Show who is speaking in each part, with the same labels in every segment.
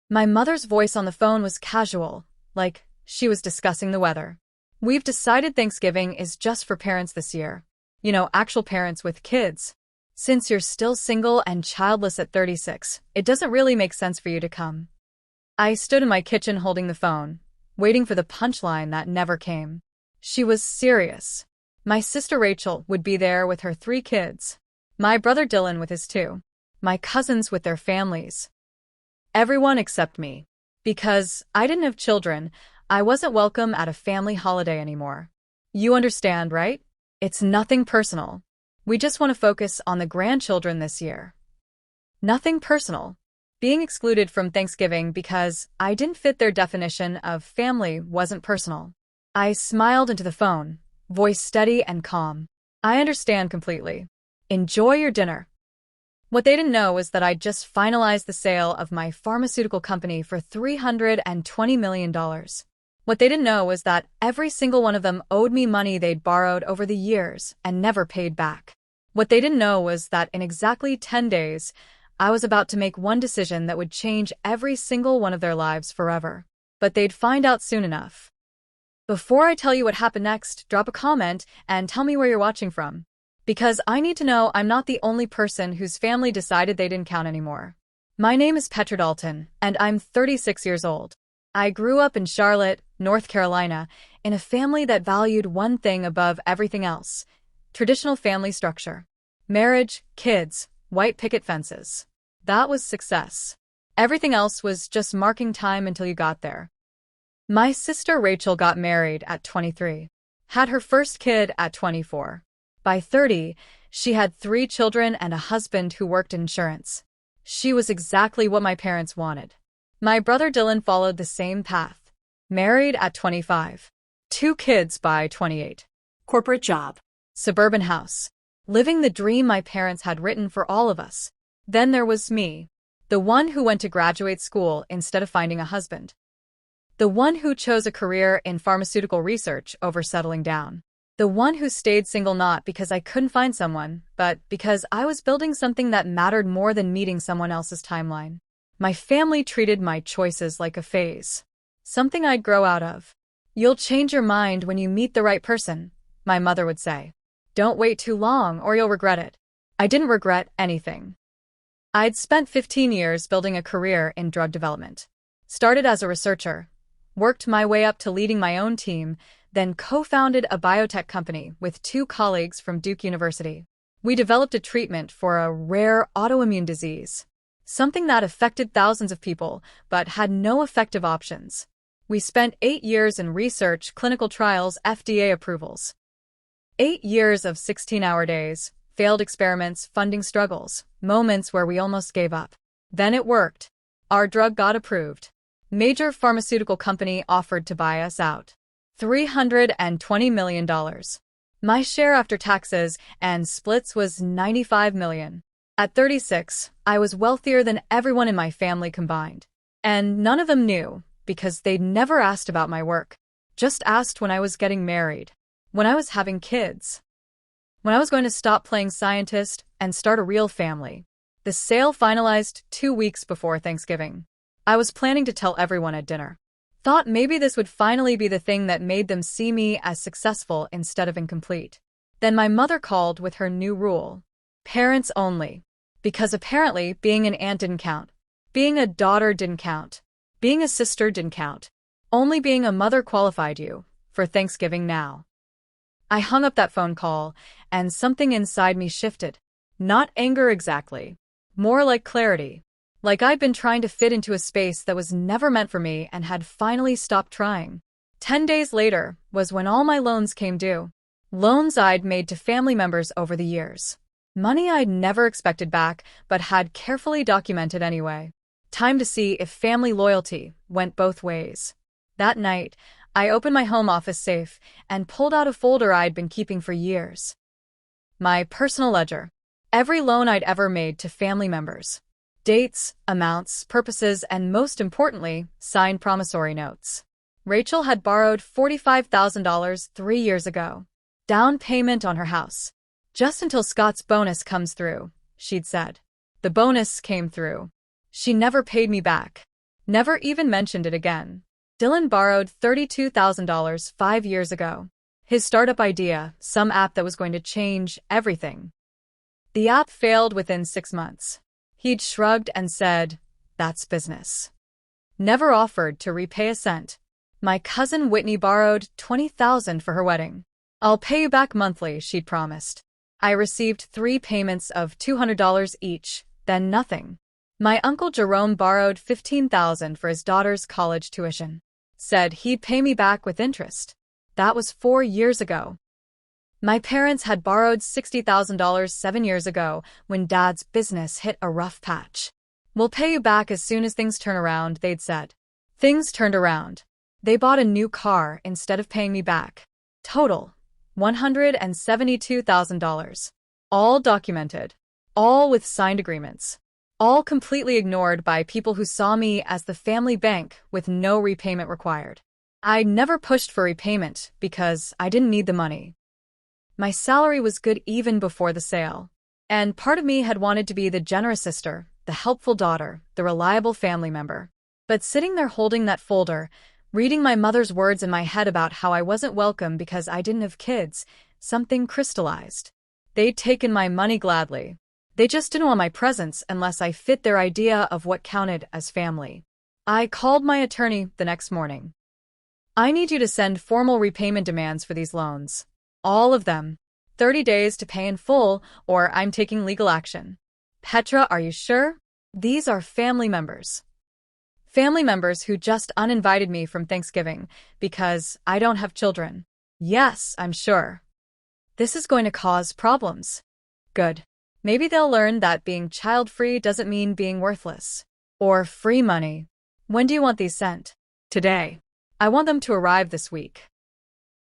Speaker 1: My mother's voice on the phone was casual, like she was discussing the weather. "We've decided Thanksgiving is just for parents this year. You know, actual parents with kids. Since you're still single and childless at 36, it doesn't really make sense for you to come." I stood in my kitchen holding the phone, waiting for the punchline that never came. She was serious. My sister Rachel would be there with her 3 kids. My brother Dylan with his 2. My cousins with their families. Everyone except me. Because I didn't have children, I wasn't welcome at a family holiday anymore. You understand, right? It's nothing personal. We just want to focus on the grandchildren this year. Nothing personal. Being excluded from Thanksgiving because I didn't fit their definition of family wasn't personal. I smiled into the phone, voice steady and calm. "I understand completely. Enjoy your dinner." What they didn't know was that I'd just finalized the sale of my pharmaceutical company for $320 million. What they didn't know was that every single one of them owed me money they'd borrowed over the years and never paid back. What they didn't know was that in exactly 10 days, I was about to make one decision that would change every single one of their lives forever. But they'd find out soon enough. Before I tell you what happened next, drop a comment and tell me where you're watching from. Because I need to know I'm not the only person whose family decided they didn't count anymore. My name is Petra Dalton, and I'm 36 years old. I grew up in Charlotte, North Carolina, in a family that valued one thing above everything else: traditional family structure. Marriage, kids, white picket fences. That was success. Everything else was just marking time until you got there. My sister Rachel got married at 23, had her first kid at 24. By 30, she had 3 children and a husband who worked in insurance. She was exactly what my parents wanted. My brother Dylan followed the same path. Married at 25. 2 kids by 28.
Speaker 2: Corporate job.
Speaker 1: Suburban house. Living the dream my parents had written for all of us. Then there was me. The one who went to graduate school instead of finding a husband. The one who chose a career in pharmaceutical research over settling down. The one who stayed single not because I couldn't find someone, but because I was building something that mattered more than meeting someone else's timeline. My family treated my choices like a phase. Something I'd grow out of. "You'll change your mind when you meet the right person," my mother would say. "Don't wait too long or you'll regret it." I didn't regret anything. I'd spent 15 years building a career in drug development. Started as a researcher, worked my way up to leading my own team, then co-founded a biotech company with 2 colleagues from Duke University. We developed a treatment for a rare autoimmune disease, something that affected thousands of people but had no effective options. We spent 8 years in research, clinical trials, FDA approvals. 8 years of 16-hour days, failed experiments, funding struggles, moments where we almost gave up. Then it worked. Our drug got approved. Major pharmaceutical company offered to buy us out. $320 million. My share after taxes and splits was $95 million. At 36, I was wealthier than everyone in my family combined. And none of them knew, because they'd never asked about my work. Just asked when I was getting married, when I was having kids, when I was going to stop playing scientist and start a real family. The sale finalized 2 weeks before Thanksgiving. I was planning to tell everyone at dinner. Thought maybe this would finally be the thing that made them see me as successful instead of incomplete. Then my mother called with her new rule. Parents only. Because apparently being an aunt didn't count. Being a daughter didn't count. Being a sister didn't count. Only being a mother qualified you for Thanksgiving now. I hung up that phone call, and something inside me shifted. Not anger exactly. More like clarity. Like I'd been trying to fit into a space that was never meant for me and had finally stopped trying. 10 days later was when all my loans came due. Loans I'd made to family members over the years. Money I'd never expected back, but had carefully documented anyway. Time to see if family loyalty went both ways. That night, I opened my home office safe and pulled out a folder I'd been keeping for years. My personal ledger. Every loan I'd ever made to family members. Dates, amounts, purposes, and most importantly, signed promissory notes. Rachel had borrowed $45,000 3 years ago. Down payment on her house. Just until Scott's bonus comes through, she'd said. The bonus came through. She never paid me back. Never even mentioned it again. Dylan borrowed $32,000 5 years ago. His startup idea, some app that was going to change everything. The app failed within 6 months. He'd shrugged and said, "That's business." Never offered to repay a cent. My cousin Whitney borrowed $20,000 for her wedding. "I'll pay you back monthly," she'd promised. I received 3 payments of $200 each, then nothing. My uncle Jerome borrowed $15,000 for his daughter's college tuition. Said he'd pay me back with interest. That was 4 years ago. My parents had borrowed $60,000 7 years ago when Dad's business hit a rough patch. "We'll pay you back as soon as things turn around," they'd said. Things turned around. They bought a new car instead of paying me back. Total, $172,000. All documented. All with signed agreements. All completely ignored by people who saw me as the family bank with no repayment required. I never pushed for repayment because I didn't need the money. My salary was good even before the sale. And part of me had wanted to be the generous sister, the helpful daughter, the reliable family member. But sitting there holding that folder, reading my mother's words in my head about how I wasn't welcome because I didn't have kids, something crystallized. They'd taken my money gladly. They just didn't want my presence unless I fit their idea of what counted as family. I called my attorney the next morning. "I need you to send formal repayment demands for these loans. All of them. 30 days to pay in full, or I'm taking legal action." "Petra, are you sure? These are family members." Family members who just uninvited me from Thanksgiving because I don't have children. "Yes, I'm sure." This is going to cause problems. Good. Maybe they'll learn that being child-free doesn't mean being worthless. Or free money. "When do you want these sent?" "Today. I want them to arrive this week."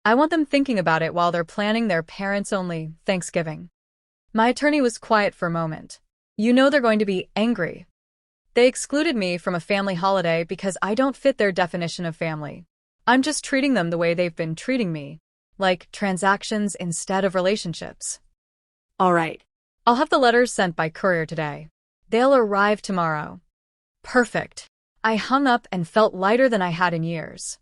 Speaker 1: I want them thinking about it while they're planning their parents-only Thanksgiving. My attorney was quiet for a moment. "You know they're going to be angry. They excluded me from a family holiday because I don't fit their definition of family. I'm just treating them the way they've been treating me, like transactions instead of relationships." "All right. I'll have the letters sent by courier today. They'll arrive tomorrow." Perfect. I hung up and felt lighter than I had in years.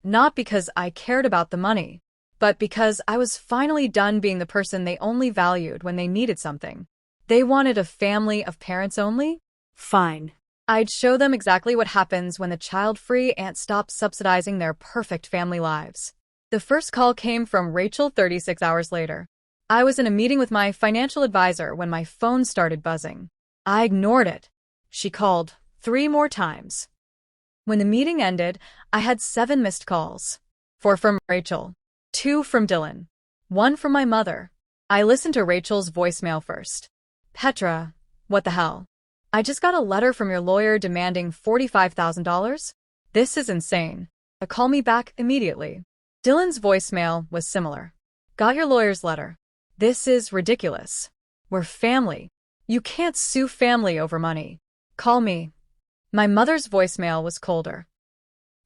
Speaker 1: Not because I cared about the money, but because I was finally done being the person they only valued when they needed something. They wanted a family of parents only? Fine. I'd show them exactly what happens when the child-free aunt stops subsidizing their perfect family lives. The first call came from Rachel 36 hours later. I was in a meeting with my financial advisor when my phone started buzzing. I ignored it. She called 3 more times. When the meeting ended, I had 7 missed calls. 4 from Rachel, 2 from Dylan, 1 from my mother. I listened to Rachel's voicemail first. "Petra, what the hell? I just got a letter from your lawyer demanding $45,000? This is insane. Call me back immediately." Dylan's voicemail was similar. "Got your lawyer's letter. This is ridiculous. We're family. You can't sue family over money. Call me." My mother's voicemail was colder.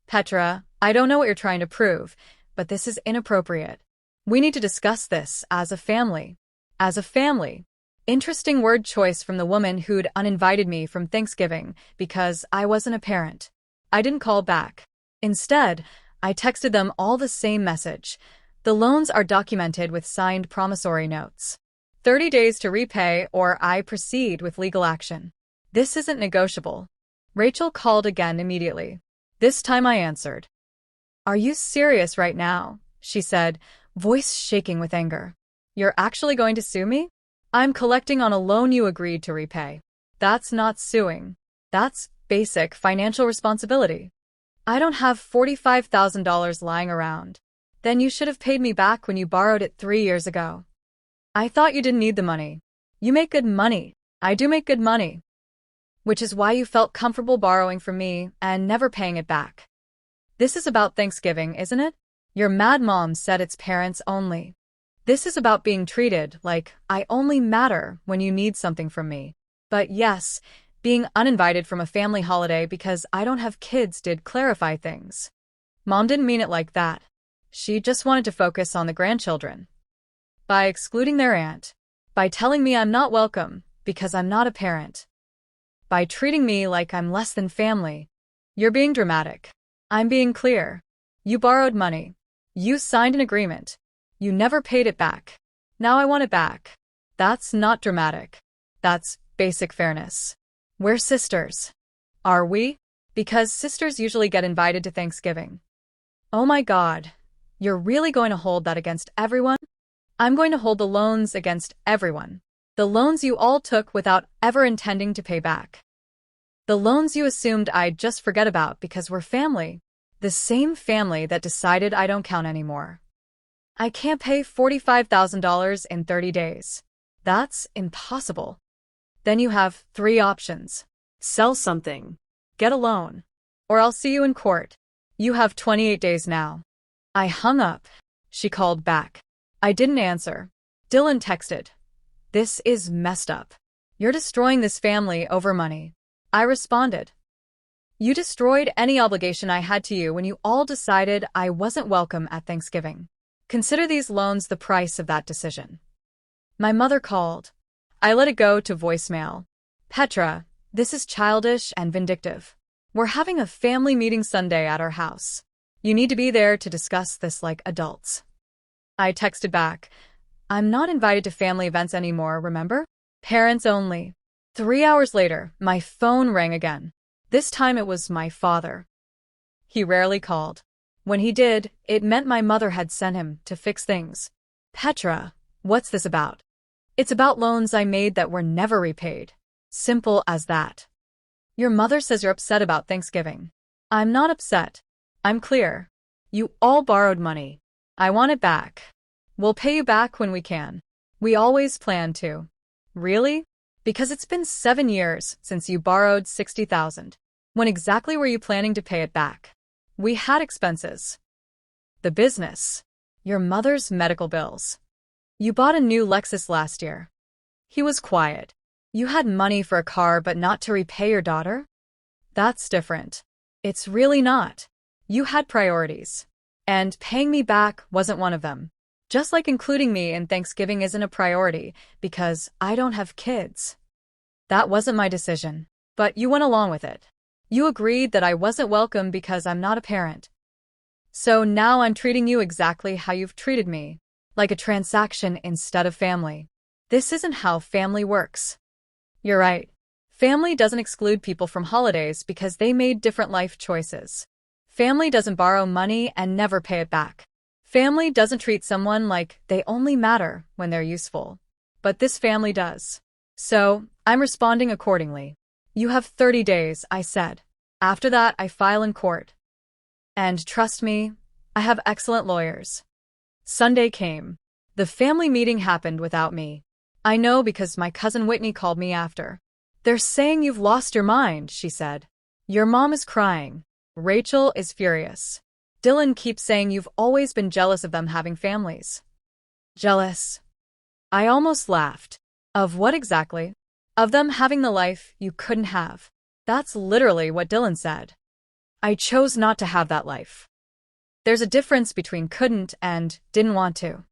Speaker 1: "Petra, I don't know what you're trying to prove, but this is inappropriate. We need to discuss this as a family." As a family. Interesting word choice from the woman who'd uninvited me from Thanksgiving because I wasn't a parent. I didn't call back. Instead, I texted them all the same message. The loans are documented with signed promissory notes. 30 days to repay or I proceed with legal action. This isn't negotiable. Rachel called again immediately. This time I answered. "Are you serious right now?" she said, voice shaking with anger. "You're actually going to sue me? I'm collecting on a loan you agreed to repay. That's not suing. That's basic financial responsibility. I don't have $45,000 lying around. Then you should have paid me back when you borrowed it 3 years ago. I thought you didn't need the money. You make good money. I do make good money. Which is why you felt comfortable borrowing from me and never paying it back. This is about Thanksgiving, isn't it? Your mad mom said it's parents only. This is about being treated like I only matter when you need something from me. But yes, being uninvited from a family holiday because I don't have kids did clarify things. Mom didn't mean it like that. She just wanted to focus on the grandchildren. By excluding their aunt. By telling me I'm not welcome because I'm not a parent. By treating me like I'm less than family. You're being dramatic. I'm being clear. You borrowed money. You signed an agreement. You never paid it back. Now I want it back. That's not dramatic. That's basic fairness. We're sisters. Are we? Because sisters usually get invited to Thanksgiving. Oh my God. You're really going to hold that against everyone? I'm going to hold the loans against everyone. The loans you all took without ever intending to pay back. The loans you assumed I'd just forget about because we're family. The same family that decided I don't count anymore. I can't pay $45,000 in 30 days. That's impossible. Then you have 3 options. Sell something. Get a loan. Or I'll see you in court. You have 28 days now. I hung up. She called back. I didn't answer. Dylan texted. This is messed up. You're destroying this family over money. I responded. You destroyed any obligation I had to you when you all decided I wasn't welcome at Thanksgiving. Consider these loans the price of that decision. My mother called. I let it go to voicemail. Petra, this is childish and vindictive. We're having a family meeting Sunday at our house. You need to be there to discuss this like adults. I texted back. I'm not invited to family events anymore, remember? Parents only. 3 hours later, my phone rang again. This time it was my father. He rarely called. When he did, it meant my mother had sent him to fix things. Petra, what's this about? It's about loans I made that were never repaid. Simple as that. Your mother says you're upset about Thanksgiving. I'm not upset. I'm clear. You all borrowed money. I want it back. We'll pay you back when we can. We always plan to. Really? Because it's been 7 years since you borrowed $60,000. When exactly were you planning to pay it back? We had expenses. The business. Your mother's medical bills. You bought a new Lexus last year. He was quiet. You had money for a car but not to repay your daughter? That's different. It's really not. You had priorities. And paying me back wasn't one of them. Just like including me in Thanksgiving isn't a priority because I don't have kids. That wasn't my decision, but you went along with it. You agreed that I wasn't welcome because I'm not a parent. So now I'm treating you exactly how you've treated me, like a transaction instead of family. This isn't how family works. You're right. Family doesn't exclude people from holidays because they made different life choices. Family doesn't borrow money and never pay it back. Family doesn't treat someone like they only matter when they're useful. But this family does. So, I'm responding accordingly. You have 30 days, I said. After that, I file in court. And trust me, I have excellent lawyers. Sunday came. The family meeting happened without me. I know because my cousin Whitney called me after. They're saying you've lost your mind, she said. Your mom is crying. Rachel is furious. Dylan keeps saying you've always been jealous of them having families. Jealous? I almost laughed. Of what exactly? Of them having the life you couldn't have. That's literally what Dylan said. I chose not to have that life. There's a difference between couldn't and didn't want to.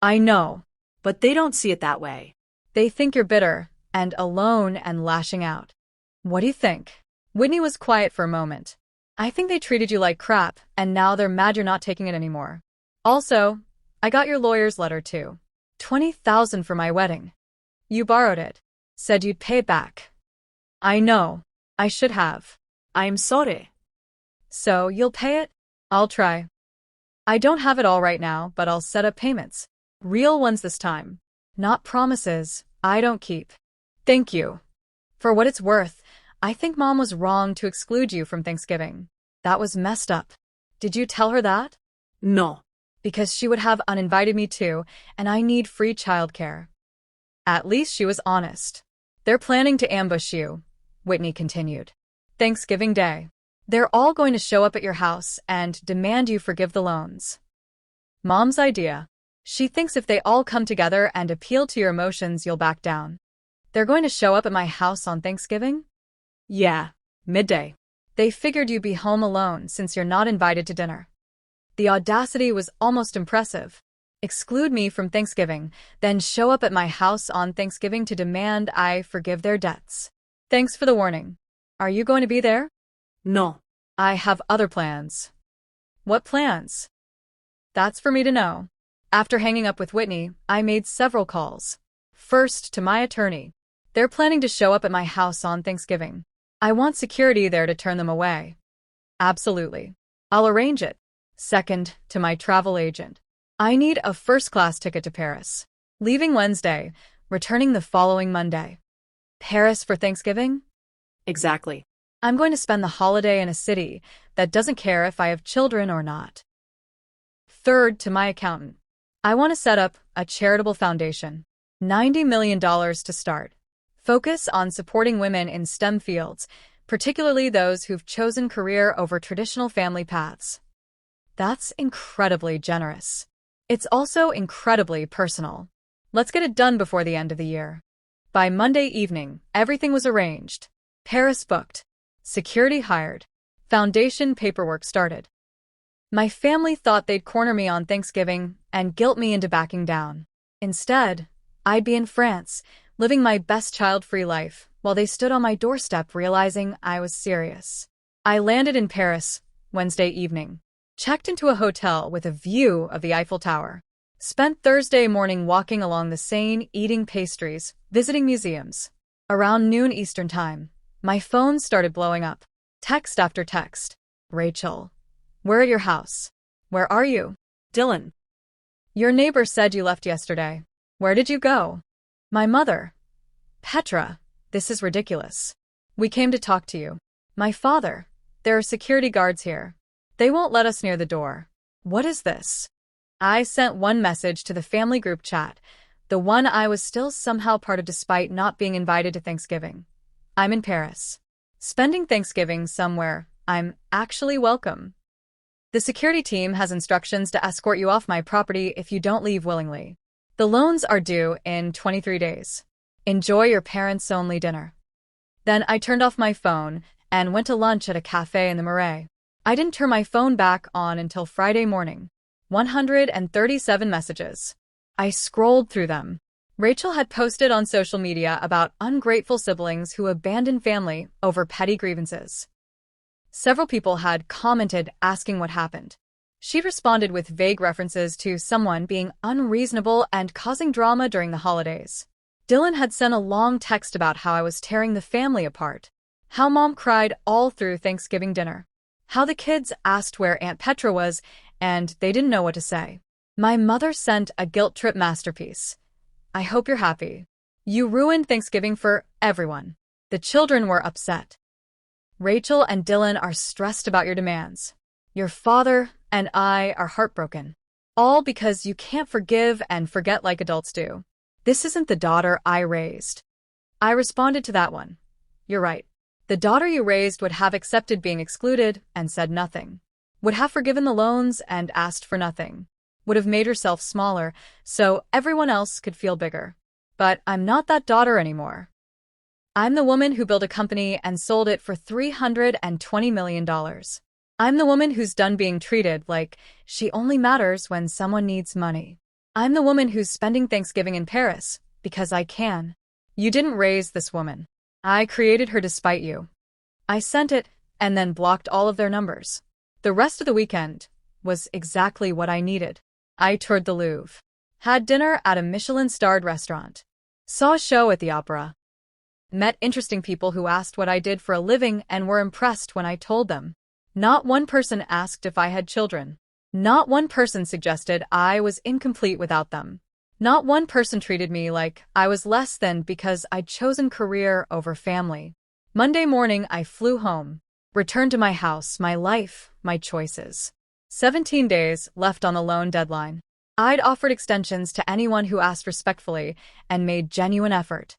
Speaker 1: I know, but they don't see it that way. They think you're bitter and alone and lashing out. What do you think? Whitney was quiet for a moment. I think they treated you like crap, and now they're mad you're not taking it anymore. Also, I got your lawyer's letter too. $20,000 for my wedding. You borrowed it. Said you'd pay it back. I know. I should have. I'm sorry. So, you'll pay it? I'll try. I don't have it all right now, but I'll set up payments. Real ones this time. Not promises I don't keep. Thank you. For what it's worth, I think Mom was wrong to exclude you from Thanksgiving. That was messed up. Did you tell her that? No. Because she would have uninvited me too, and I need free childcare. At least she was honest. They're planning to ambush you, Whitney continued. Thanksgiving Day. They're all going to show up at your house and demand you forgive the loans. Mom's idea. She thinks if they all come together and appeal to your emotions, you'll back down. They're going to show up at my house on Thanksgiving? Yeah, midday. They figured you'd be home alone since you're not invited to dinner. The audacity was almost impressive. Exclude me from Thanksgiving, then show up at my house on Thanksgiving to demand I forgive their debts. Thanks for the warning. Are you going to be there? No. I have other plans. What plans? That's for me to know. After hanging up with Whitney, I made several calls. First, to my attorney. They're planning to show up at my house on Thanksgiving. I want security there to turn them away. Absolutely. I'll arrange it. Second, to my travel agent. I need a first-class ticket to Paris. Leaving Wednesday, returning the following Monday. Paris for Thanksgiving?
Speaker 2: Exactly.
Speaker 1: I'm going to spend the holiday in a city that doesn't care if I have children or not. Third, to my accountant. I want to set up a charitable foundation. $90 million to start. Focus on supporting women in STEM fields, particularly those who've chosen career over traditional family paths. That's incredibly generous. It's also incredibly personal. Let's get it done before the end of the year. By Monday evening, everything was arranged. Paris booked. Security hired. Foundation paperwork started. My family thought they'd corner me on Thanksgiving and guilt me into backing down. Instead, I'd be in France, living my best child-free life, while they stood on my doorstep realizing I was serious. I landed in Paris Wednesday evening. Checked into a hotel with a view of the Eiffel Tower. Spent Thursday morning walking along the Seine, eating pastries, visiting museums. Around noon Eastern Time, my phone started blowing up. Text after text. Rachel. We're at your house. Where are you?
Speaker 2: Dylan.
Speaker 1: Your neighbor said you left yesterday. Where did you go? My mother. Petra. This is ridiculous. We came to talk to you. My father. There are security guards here. They won't let us near the door. What is this? I sent one message to the family group chat, the one I was still somehow part of despite not being invited to Thanksgiving. I'm in Paris. Spending Thanksgiving somewhere I'm actually welcome. The security team has instructions to escort you off my property if you don't leave willingly. The loans are due in 23 days. Enjoy your parents-only dinner. Then I turned off my phone and went to lunch at a cafe in the Marais. I didn't turn my phone back on until Friday morning. 137 messages. I scrolled through them. Rachel had posted on social media about ungrateful siblings who abandoned family over petty grievances. Several people had commented asking what happened. She responded with vague references to someone being unreasonable and causing drama during the holidays. Dylan had sent a long text about how I was tearing the family apart. How Mom cried all through Thanksgiving dinner. How the kids asked where Aunt Petra was, and they didn't know what to say. My mother sent a guilt trip masterpiece. I hope you're happy. You ruined Thanksgiving for everyone. The children were upset. Rachel and Dylan are stressed about your demands. Your father and I are heartbroken. All because you can't forgive and forget like adults do. This isn't the daughter I raised. I responded to that one. You're right. The daughter you raised would have accepted being excluded and said nothing. Would have forgiven the loans and asked for nothing. Would have made herself smaller so everyone else could feel bigger. But I'm not that daughter anymore. I'm the woman who built a company and sold it for $320 million. I'm the woman who's done being treated like she only matters when someone needs money. I'm the woman who's spending Thanksgiving in Paris because I can. You didn't raise this woman. I created her despite you. I sent it and then blocked all of their numbers. The rest of the weekend was exactly what I needed. I toured the Louvre. Had dinner at a Michelin-starred restaurant. Saw a show at the opera. Met interesting people who asked what I did for a living and were impressed when I told them. Not one person asked if I had children. Not one person suggested I was incomplete without them. Not one person treated me like I was less than because I'd chosen career over family. Monday morning, I flew home. Returned to my house, my life, my choices. 17 days left on the loan deadline. I'd offered extensions to anyone who asked respectfully and made genuine effort.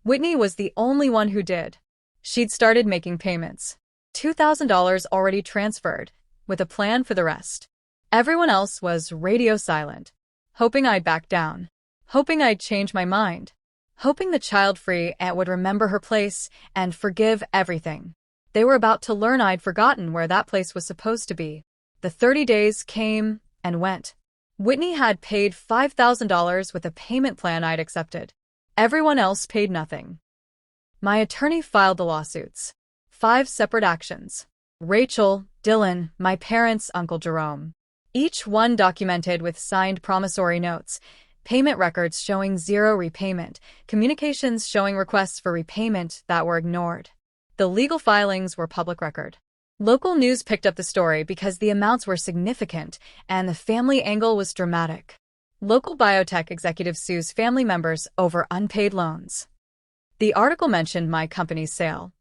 Speaker 1: Whitney was the only one who did. She'd started making payments. $2,000 already transferred, with a plan for the rest. Everyone else was radio silent, hoping I'd back down, hoping I'd change my mind, hoping the child-free aunt would remember her place and forgive everything. They were about to learn I'd forgotten where that place was supposed to be. The 30 days came and went. Whitney had paid $5,000 with a payment plan I'd accepted. Everyone else paid nothing. My attorney filed the lawsuits. 5 separate actions. Rachel, Dylan, my parents, Uncle Jerome. Each one documented with signed promissory notes, payment records showing zero repayment, communications showing requests for repayment that were ignored. The legal filings were public record. Local news picked up the story because the amounts were significant and the family angle was dramatic. Local biotech executive sues family members over unpaid loans. The article mentioned my company's sale.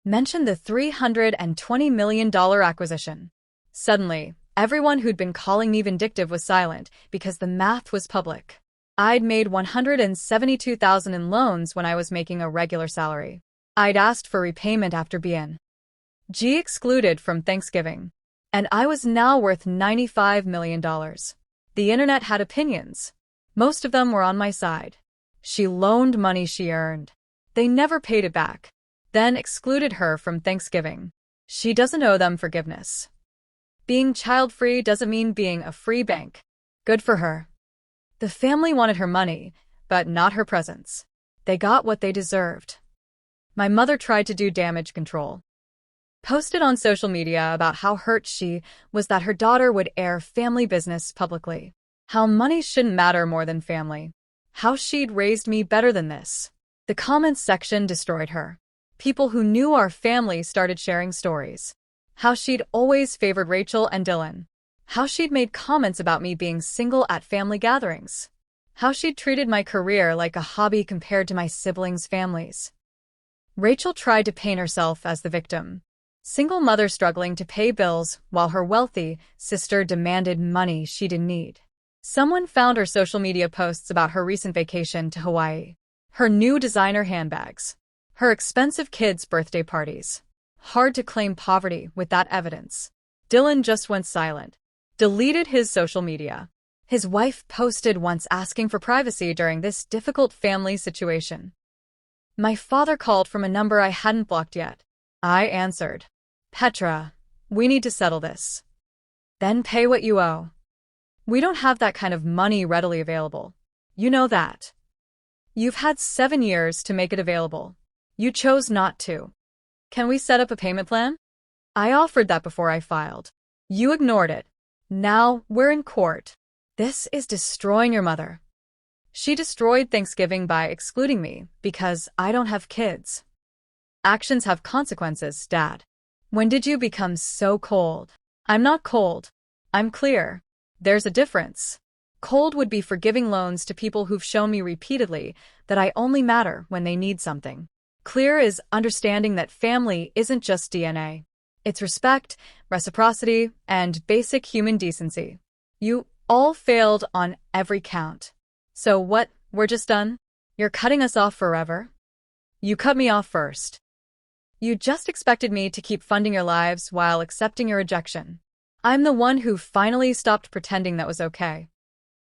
Speaker 1: Mentioned the $320 million acquisition. Suddenly, everyone who'd been calling me vindictive was silent because the math was public. I'd made $172,000 in loans when I was making a regular salary. I'd asked for repayment after B&G excluded from Thanksgiving. And I was now worth $95 million. The internet had opinions. Most of them were on my side. She loaned money she earned. They never paid it back. Then excluded her from Thanksgiving. She doesn't owe them forgiveness. Being child-free doesn't mean being a free bank. Good for her. The family wanted her money, but not her presence. They got what they deserved. My mother tried to do damage control. Posted on social media about how hurt she was that her daughter would air family business publicly. How money shouldn't matter more than family. How she'd raised me better than this. The comments section destroyed her. People who knew our family started sharing stories. How she'd always favored Rachel and Dylan. How she'd made comments about me being single at family gatherings. How she'd treated my career like a hobby compared to my siblings' families. Rachel tried to paint herself as the victim. Single mother struggling to pay bills while her wealthy sister demanded money she didn't need. Someone found her social media posts about her recent vacation to Hawaii. Her new designer handbags. Her expensive kids' birthday parties. Hard to claim poverty with that evidence. Dylan just went silent. Deleted his social media. His wife posted once asking for privacy during this difficult family situation. My father called from a number I hadn't blocked yet. I answered. Petra, we need to settle this. Then pay what you owe. We don't have that kind of money readily available. You know that. You've had 7 years to make it available. You chose not to. Can we set up a payment plan? I offered that before I filed. You ignored it. Now we're in court. This is destroying your mother. She destroyed Thanksgiving by excluding me because I don't have kids. Actions have consequences, Dad. When did you become so cold? I'm not cold. I'm clear. There's a difference. Cold would be forgiving loans to people who've shown me repeatedly that I only matter when they need something. Clear is understanding that family isn't just DNA. It's respect, reciprocity, and basic human decency. You all failed on every count. So what, we're just done? You're cutting us off forever? You cut me off first. You just expected me to keep funding your lives while accepting your rejection. I'm the one who finally stopped pretending that was okay.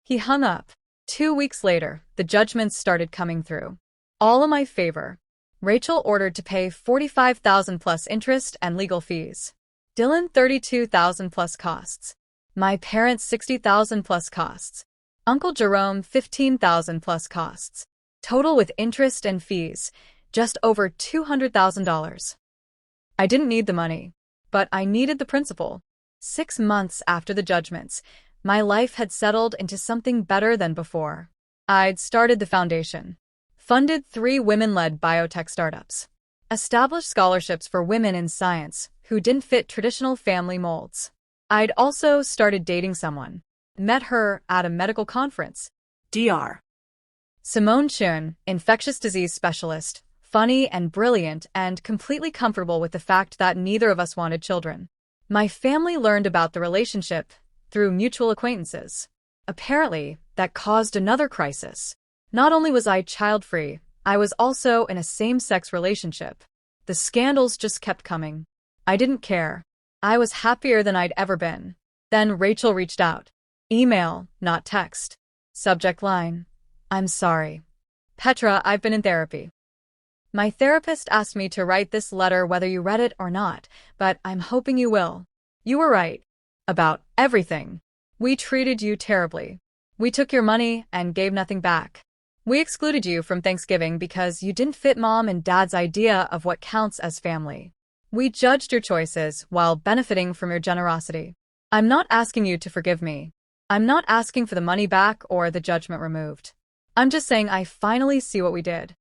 Speaker 1: He hung up. 2 weeks later, the judgments started coming through. All in my favor. Rachel ordered to pay $45,000 plus interest and legal fees. Dylan $32,000 plus costs. My parents $60,000 plus costs. Uncle Jerome $15,000 plus costs. Total with interest and fees, just over $200,000. I didn't need the money, but I needed the principal. 6 months after the judgments, my life had settled into something better than before. I'd started the foundation. Funded 3 women-led biotech startups. Established scholarships for women in science who didn't fit traditional family molds. I'd also started dating someone. Met her at a medical conference.
Speaker 2: Dr.
Speaker 1: Simone Chun, infectious disease specialist, funny and brilliant and completely comfortable with the fact that neither of us wanted children. My family learned about the relationship through mutual acquaintances. Apparently, that caused another crisis. Not only was I child-free, I was also in a same-sex relationship. The scandals just kept coming. I didn't care. I was happier than I'd ever been. Then Rachel reached out. Email, not text. Subject line. I'm sorry. Petra, I've been in therapy. My therapist asked me to write this letter whether you read it or not, but I'm hoping you will. You were right. About everything. We treated you terribly. We took your money and gave nothing back. We excluded you from Thanksgiving because you didn't fit Mom and Dad's idea of what counts as family. We judged your choices while benefiting from your generosity. I'm not asking you to forgive me. I'm not asking for the money back or the judgment removed. I'm just saying I finally see what we did.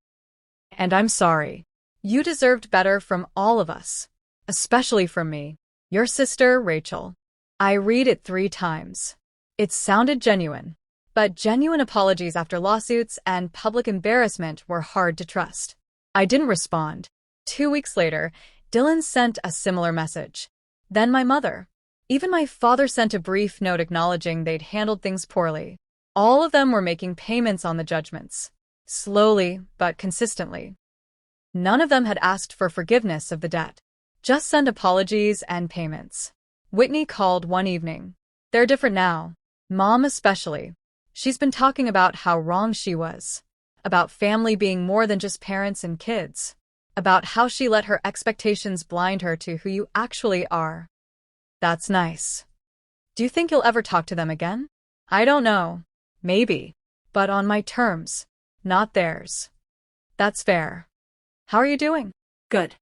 Speaker 1: And I'm sorry. You deserved better from all of us. Especially from me. Your sister, Rachel. I read it 3 times. It sounded genuine. But genuine apologies after lawsuits and public embarrassment were hard to trust. I didn't respond. 2 weeks later, Dylan sent a similar message. Then my mother. Even my father sent a brief note acknowledging they'd handled things poorly. All of them were making payments on the judgments. Slowly, but consistently. None of them had asked for forgiveness of the debt. Just sent apologies and payments. Whitney called one evening. They're different now. Mom especially. She's been talking about how wrong she was. About family being more than just parents and kids. About how she let her expectations blind her to who you actually are. That's nice. Do you think you'll ever talk to them again? I don't know. Maybe. But on my terms. Not theirs. That's fair. How are you doing?
Speaker 2: Good.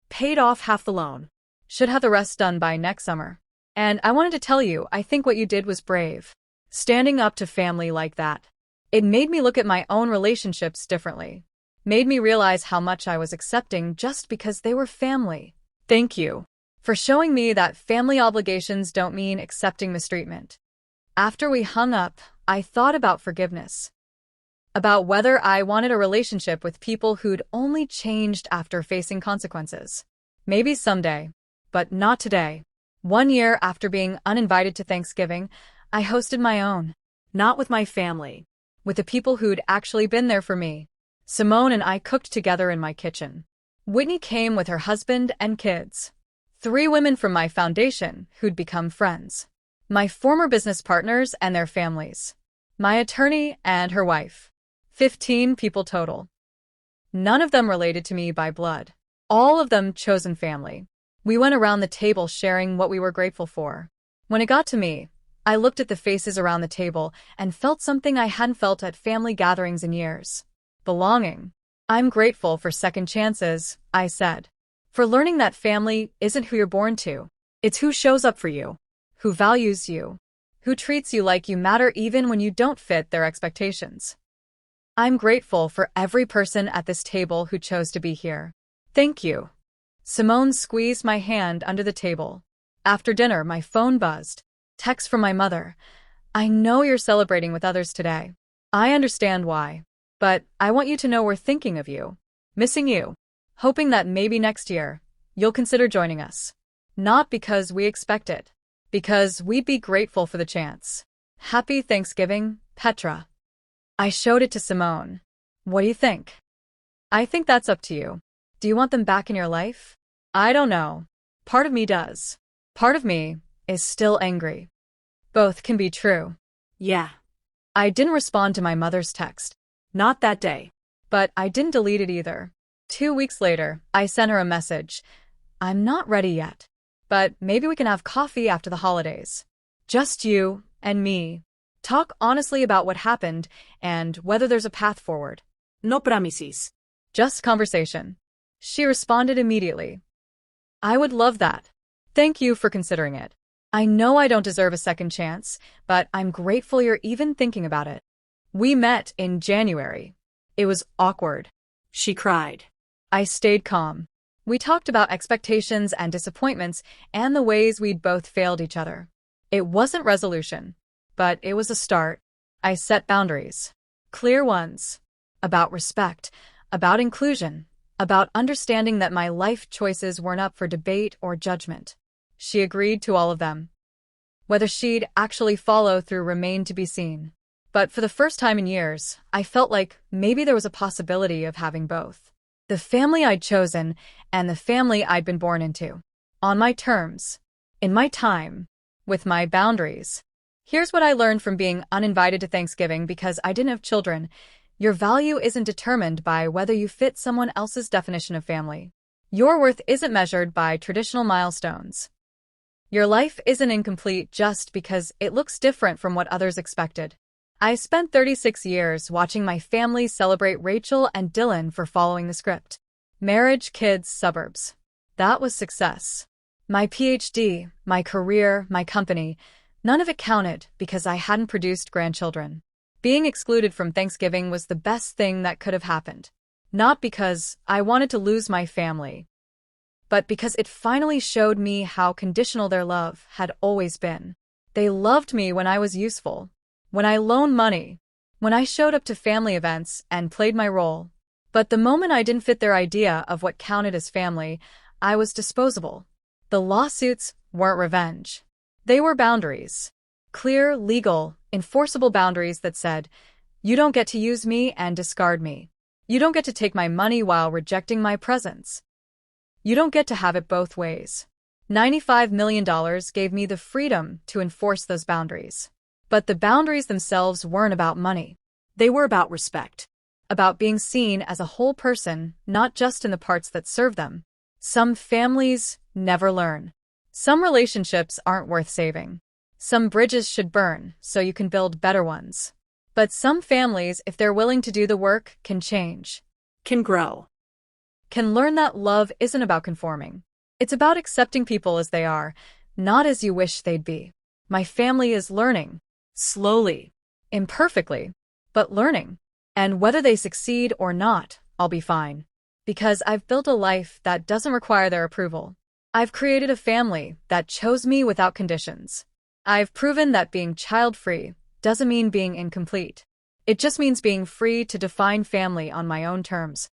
Speaker 2: Paid off half the loan.
Speaker 1: Should have the rest done by next summer. And I wanted to tell you, I think what you did was brave. Standing up to family like that. It made me look at my own relationships differently. Made me realize how much I was accepting just because they were family. Thank you for showing me that family obligations don't mean accepting mistreatment. After we hung up, I thought about forgiveness. About whether I wanted a relationship with people who'd only changed after facing consequences. Maybe someday, but not today. 1 year after being uninvited to Thanksgiving, I hosted my own.
Speaker 2: Not with my family.
Speaker 1: With the people who'd actually been there for me. Simone and I cooked together in my kitchen. Whitney came with her husband and kids. 3 women from my foundation who'd become friends. My former business partners and their families. My attorney and her wife. 15 people total. None of them related to me by blood. All of them chosen family. We went around the table sharing what we were grateful for. When it got to me, I looked at the faces around the table and felt something I hadn't felt at family gatherings in years. Belonging. I'm grateful for second chances, I said. For learning that family isn't who you're born to. It's who shows up for you. Who values you. Who treats you like you matter even when you don't fit their expectations. I'm grateful for every person at this table who chose to be here. Thank you. Simone squeezed my hand under the table. After dinner, my phone buzzed. Text from my mother. I know you're celebrating with others today. I understand why. But I want you to know we're thinking of you. Missing you. Hoping that maybe next year, you'll consider joining us. Not because we expect it. Because we'd be grateful for the chance. Happy Thanksgiving, Petra. I showed it to Simone. What do you think? I think that's up to you. Do you want them back in your life? I don't know. Part of me does. Part of me is still angry. Both can be true.
Speaker 2: Yeah.
Speaker 1: I didn't respond to my mother's text.
Speaker 2: Not that day.
Speaker 1: But I didn't delete it either. 2 weeks later, I sent her a message. I'm not ready yet. But maybe we can have coffee after the holidays. Just you and me. Talk honestly about what happened and whether there's a path forward.
Speaker 2: No promises.
Speaker 1: Just conversation. She responded immediately. I would love that. Thank you for considering it. I know I don't deserve a second chance, but I'm grateful you're even thinking about it. We met in January. It was awkward.
Speaker 2: She cried.
Speaker 1: I stayed calm. We talked about expectations and disappointments and the ways we'd both failed each other. It wasn't resolution, but it was a start. I set boundaries. Clear ones. About respect, about inclusion, about understanding that my life choices weren't up for debate or judgment. She agreed to all of them. Whether she'd actually follow through remained to be seen. But for the first time in years, I felt like maybe there was a possibility of having both. The family I'd chosen and the family I'd been born into. On my terms. In my time. With my boundaries. Here's what I learned from being uninvited to Thanksgiving because I didn't have children. Your value isn't determined by whether you fit someone else's definition of family. Your worth isn't measured by traditional milestones. Your life isn't incomplete just because it looks different from what others expected. I spent 36 years watching my family celebrate Rachel and Dylan for following the script. Marriage, kids, suburbs. That was success. My PhD, my career, my company, none of it counted because I hadn't produced grandchildren. Being excluded from Thanksgiving was the best thing that could have happened. Not because I wanted to lose my family, but because it finally showed me how conditional their love had always been. They loved me when I was useful, when I loaned money, when I showed up to family events and played my role. But the moment I didn't fit their idea of what counted as family, I was disposable. The lawsuits weren't revenge. They were boundaries. Clear, legal, enforceable boundaries that said, you don't get to use me and discard me. You don't get to take my money while rejecting my presence. You don't get to have it both ways. $95 million gave me the freedom to enforce those boundaries. But the boundaries themselves weren't about money.
Speaker 2: They were about respect.
Speaker 1: About being seen as a whole person, not just in the parts that serve them. Some families never learn. Some relationships aren't worth saving. Some bridges should burn so you can build better ones. But some families, if they're willing to do the work, can change.
Speaker 2: Can grow.
Speaker 1: Can learn that love isn't about conforming. It's about accepting people as they are, not as you wish they'd be. My family is learning.
Speaker 2: Slowly.
Speaker 1: Imperfectly, but learning. And whether they succeed or not, I'll be fine. Because I've built a life that doesn't require their approval. I've created a family that chose me without conditions. I've proven that being child-free doesn't mean being incomplete. It just means being free to define family on my own terms.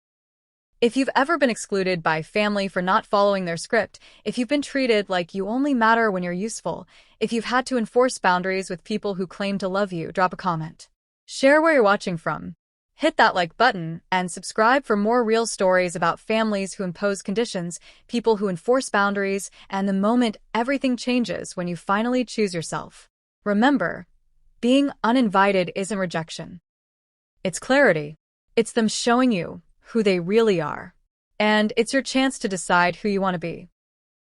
Speaker 1: If you've ever been excluded by family for not following their script, if you've been treated like you only matter when you're useful, if you've had to enforce boundaries with people who claim to love you, drop a comment. Share where you're watching from. Hit that like button and subscribe for more real stories about families who impose conditions, people who enforce boundaries, and the moment everything changes when you finally choose yourself. Remember, being uninvited isn't rejection. It's clarity. It's them showing you who they really are. And it's your chance to decide who you want to be.